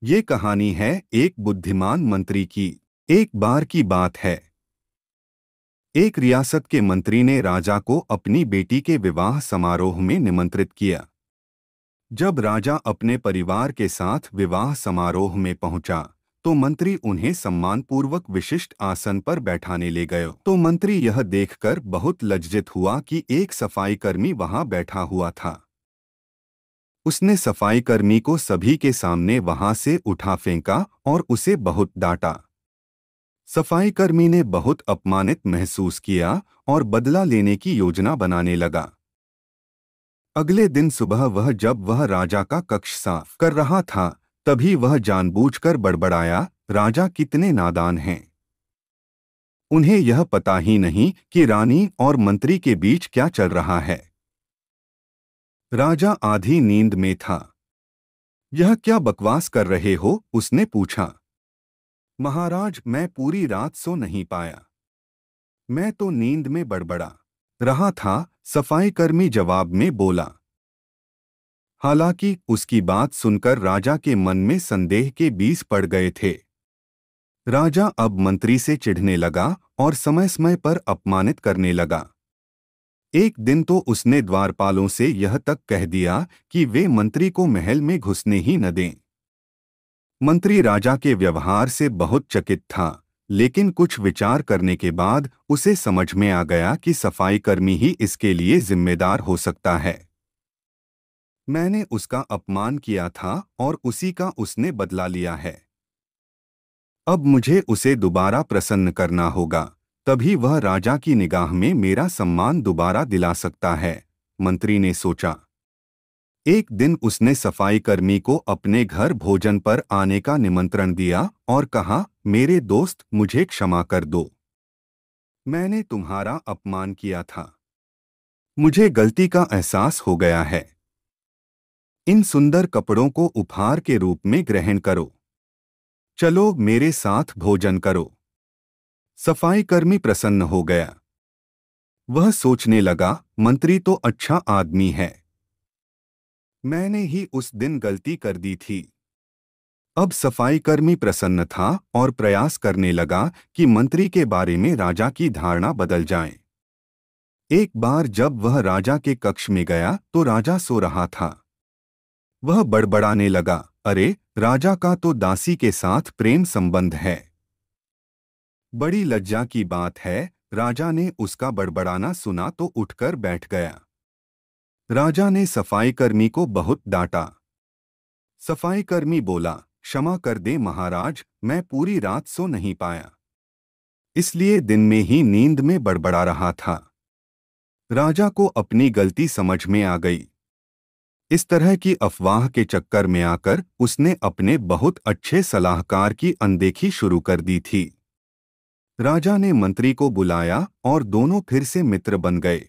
ये कहानी है एक बुद्धिमान मंत्री की। एक बार की बात है, एक रियासत के मंत्री ने राजा को अपनी बेटी के विवाह समारोह में निमंत्रित किया। जब राजा अपने परिवार के साथ विवाह समारोह में पहुंचा, तो मंत्री उन्हें सम्मानपूर्वक विशिष्ट आसन पर बैठाने ले गए। तो मंत्री यह देखकर बहुत लज्जित हुआ कि एक सफाईकर्मी वहां बैठा हुआ था। उसने सफाईकर्मी को सभी के सामने वहां से उठा फेंका और उसे बहुत डांटा। सफाईकर्मी ने बहुत अपमानित महसूस किया और बदला लेने की योजना बनाने लगा। अगले दिन सुबह जब वह राजा का कक्ष साफ कर रहा था, तभी वह जानबूझकर बड़बड़ाया, राजा कितने नादान हैं। उन्हें यह पता ही नहीं कि रानी और मंत्री के बीच क्या चल रहा है। राजा आधी नींद में था। यह क्या बकवास कर रहे हो? उसने पूछा। महाराज, मैं पूरी रात सो नहीं पाया। मैं तो नींद में बड़बड़ा रहा था, सफाईकर्मी जवाब में बोला। हालांकि उसकी बात सुनकर राजा के मन में संदेह के बीज पड़ गए थे। राजा अब मंत्री से चिढ़ने लगा और समय समय पर अपमानित करने लगा। एक दिन तो उसने द्वारपालों से यह तक कह दिया कि वे मंत्री को महल में घुसने ही न दें। मंत्री राजा के व्यवहार से बहुत चकित था, लेकिन कुछ विचार करने के बाद उसे समझ में आ गया कि सफाईकर्मी ही इसके लिए जिम्मेदार हो सकता है। मैंने उसका अपमान किया था और उसी का उसने बदला लिया है। अब मुझे उसे दोबारा प्रसन्न करना होगा, तभी वह राजा की निगाह में मेरा सम्मान दोबारा दिला सकता है, मंत्री ने सोचा। एक दिन उसने सफाईकर्मी को अपने घर भोजन पर आने का निमंत्रण दिया और कहा, मेरे दोस्त, मुझे क्षमा कर दो। मैंने तुम्हारा अपमान किया था। मुझे गलती का एहसास हो गया है। इन सुंदर कपड़ों को उपहार के रूप में ग्रहण करो। चलो मेरे साथ भोजन करो। सफाईकर्मी प्रसन्न हो गया। वह सोचने लगा, मंत्री तो अच्छा आदमी है। मैंने ही उस दिन गलती कर दी थी। अब सफाईकर्मी प्रसन्न था और प्रयास करने लगा कि मंत्री के बारे में राजा की धारणा बदल जाए। एक बार जब वह राजा के कक्ष में गया तो राजा सो रहा था। वह बड़बड़ाने लगा, अरे, राजा का तो दासी के साथ प्रेम संबंध है। बड़ी लज्जा की बात है। राजा ने उसका बड़बड़ाना सुना तो उठकर बैठ गया। राजा ने सफाईकर्मी को बहुत डांटा। सफाईकर्मी बोला, क्षमा कर दे महाराज, मैं पूरी रात सो नहीं पाया, इसलिए दिन में ही नींद में बड़बड़ा रहा था। राजा को अपनी गलती समझ में आ गई। इस तरह की अफवाह के चक्कर में आकर उसने अपने बहुत अच्छे सलाहकार की अनदेखी शुरू कर दी थी। राजा ने मंत्री को बुलाया और दोनों फिर से मित्र बन गए।